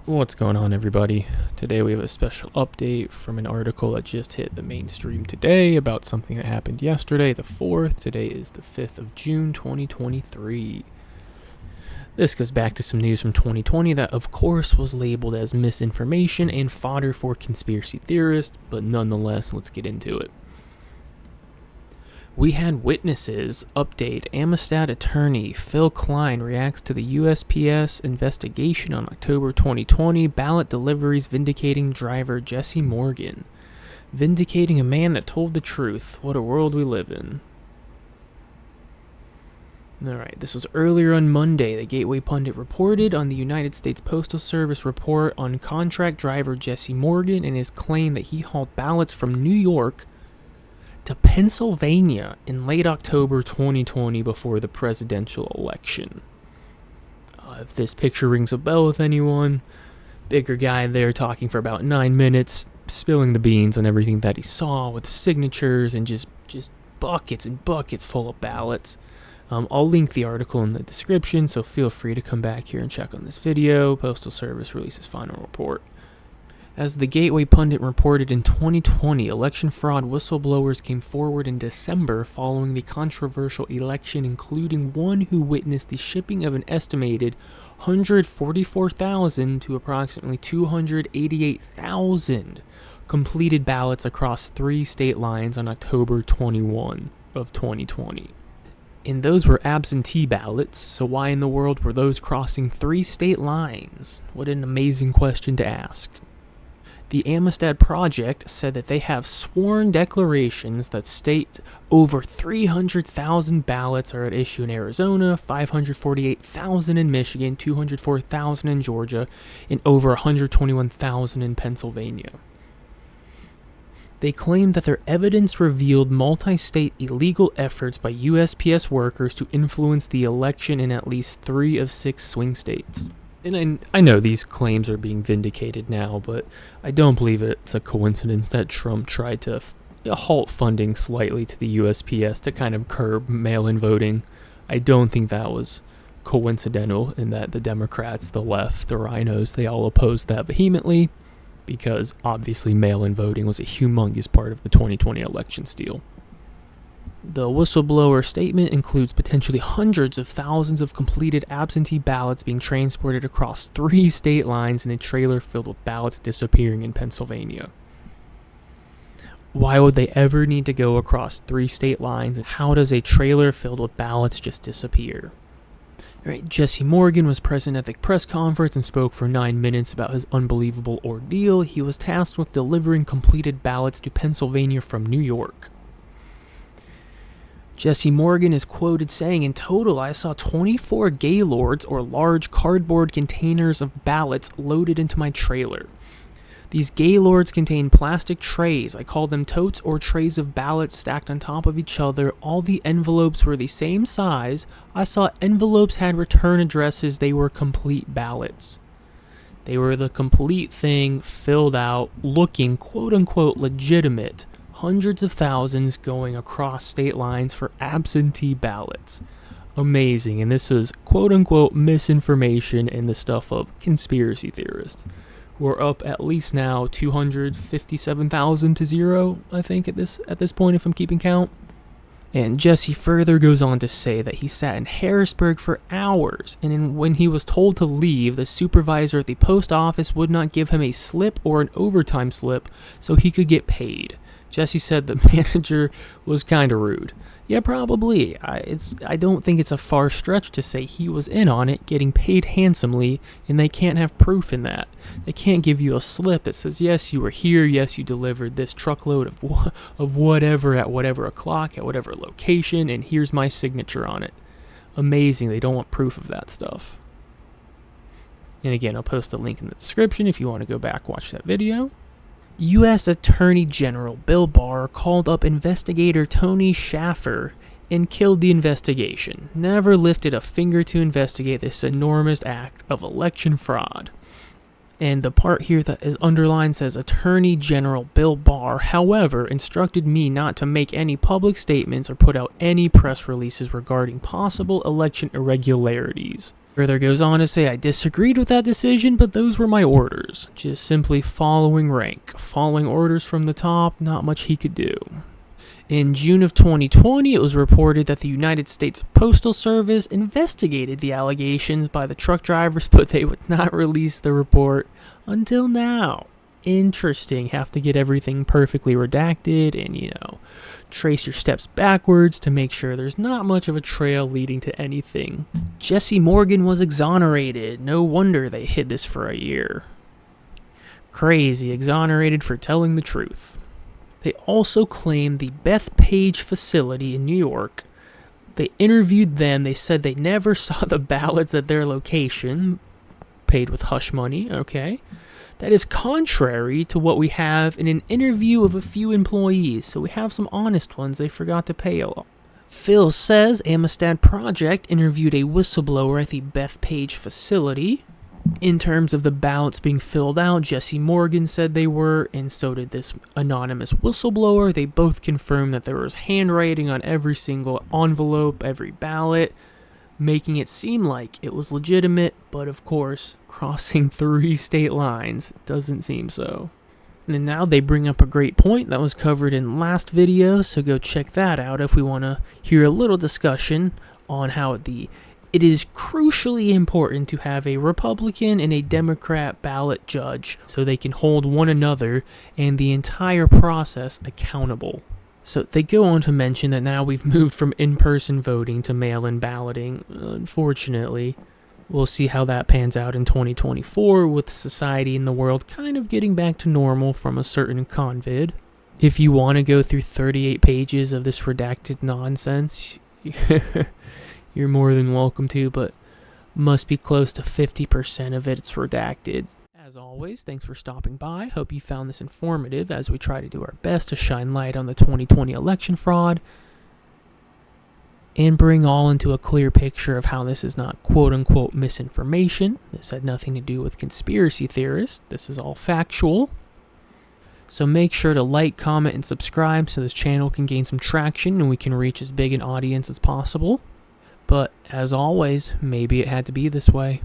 What's going on, everybody? Today we have a special update from an article that just hit the mainstream today about something that happened yesterday, the 4th. Today is the 5th of June, 2023. This goes back to some news from 2020 that, of course, was labeled as misinformation and fodder for conspiracy theorists, but nonetheless, let's get into it. We had witnesses update. Amistad attorney Phil Klein reacts to the USPS investigation on October 2020. Ballot deliveries vindicating driver Jesse Morgan. Vindicating a man that told the truth. What a world we live in. Alright, this was earlier on Monday. The Gateway Pundit reported on the United States Postal Service report on contract driver Jesse Morgan and his claim that he hauled ballots from New York to Pennsylvania in late October 2020 before the presidential election. If this picture rings a bell with anyone, bigger guy there talking for about 9 minutes, spilling the beans on everything that he saw with signatures and just buckets and buckets full of ballots. I'll link the article in the description, so feel free to come back here and check on this video. Postal Service releases final report. As the Gateway Pundit reported, in 2020, election fraud whistleblowers came forward in December following the controversial election, including one who witnessed the shipping of an estimated 144,000 to approximately 288,000 completed ballots across 3 state lines on October 21 of 2020. And those were absentee ballots, so why in the world were those crossing 3 state lines? What an amazing question to ask. The Amistad Project said that they have sworn declarations that state over 300,000 ballots are at issue in Arizona, 548,000 in Michigan, 204,000 in Georgia, and over 121,000 in Pennsylvania. They claimed that their evidence revealed multi-state illegal efforts by USPS workers to influence the election in at least 3 of 6 swing states. And I know these claims are being vindicated now, but I don't believe it's a coincidence that Trump tried to halt funding slightly to the USPS to kind of curb mail-in voting. I don't think that was coincidental, in that the Democrats, the left, the rhinos, they all opposed that vehemently, because obviously mail-in voting was a humongous part of the 2020 election steal. The whistleblower statement includes potentially hundreds of thousands of completed absentee ballots being transported across 3 state lines in a trailer filled with ballots disappearing in Pennsylvania. Why would they ever need to go across 3 state lines, and how does a trailer filled with ballots just disappear? Alright, Jesse Morgan was present at the press conference and spoke for 9 minutes about his unbelievable ordeal. He was tasked with delivering completed ballots to Pennsylvania from New York. Jesse Morgan is quoted saying, "In total, I saw 24 gaylords, or large cardboard containers of ballots, loaded into my trailer. These gaylords contain plastic trays. I call them totes or trays of ballots stacked on top of each other. All the envelopes were the same size. I saw envelopes had return addresses. They were complete ballots. They were the complete thing, filled out, looking quote-unquote legitimate. Hundreds of thousands going across state lines for absentee ballots." Amazing. And this was quote-unquote misinformation and the stuff of conspiracy theorists. We're up at least now 257,000 to 0, I think, at this point, if I'm keeping count. And Jesse further goes on to say that he sat in Harrisburg for hours, and when he was told to leave, the supervisor at the post office would not give him a slip or an overtime slip so he could get paid. Jesse said the manager was kind of rude. Yeah, probably. I don't think it's a far stretch to say he was in on it, getting paid handsomely, and they can't have proof in that. They can't give you a slip that says, yes, you were here, yes, you delivered this truckload of whatever at whatever o'clock, at whatever location, and here's my signature on it. Amazing. They don't want proof of that stuff. And again, I'll post a link in the description if you want to go back watch that video. U.S. Attorney General Bill Barr called up investigator Tony Shaffer and killed the investigation. Never lifted a finger to investigate this enormous act of election fraud. And the part here that is underlined says Attorney General Bill Barr, however, instructed me not to make any public statements or put out any press releases regarding possible election irregularities. Further goes on to say, I disagreed with that decision, but those were my orders. Just simply following rank. Following orders from the top, not much he could do. In June of 2020, it was reported that the United States Postal Service investigated the allegations by the truck drivers, but they would not release the report until now. Interesting. Have to get everything perfectly redacted and, trace your steps backwards to make sure there's not much of a trail leading to anything. Jesse Morgan was exonerated. No wonder they hid this for a year. Crazy. Exonerated for telling the truth. They also claimed the Bethpage facility in New York. They interviewed them. They said they never saw the ballots at their location, paid with hush money, okay? That is contrary to what we have in an interview of a few employees. So we have some honest ones they forgot to pay a lot. Phil says Amistad Project interviewed a whistleblower at the Bethpage facility. In terms of the ballots being filled out, Jesse Morgan said they were, and so did this anonymous whistleblower. They both confirmed that there was handwriting on every single envelope, every ballot, making it seem like it was legitimate, but of course, crossing 3 state lines doesn't seem so. And now they bring up a great point that was covered in last video, so go check that out if we want to hear a little discussion on how it is crucially important to have a Republican and a Democrat ballot judge so they can hold one another and the entire process accountable. So they go on to mention that now we've moved from in-person voting to mail-in balloting. Unfortunately, we'll see how that pans out in 2024 with society and the world kind of getting back to normal from a certain convid. If you want to go through 38 pages of this redacted nonsense, you're more than welcome to, but must be close to 50% of it's redacted. As always, thanks for stopping by. Hope you found this informative as we try to do our best to shine light on the 2020 election fraud and bring all into a clear picture of how this is not quote-unquote misinformation. This had nothing to do with conspiracy theorists. This is all factual. So make sure to like, comment, and subscribe so this channel can gain some traction and we can reach as big an audience as possible. But as always, maybe it had to be this way.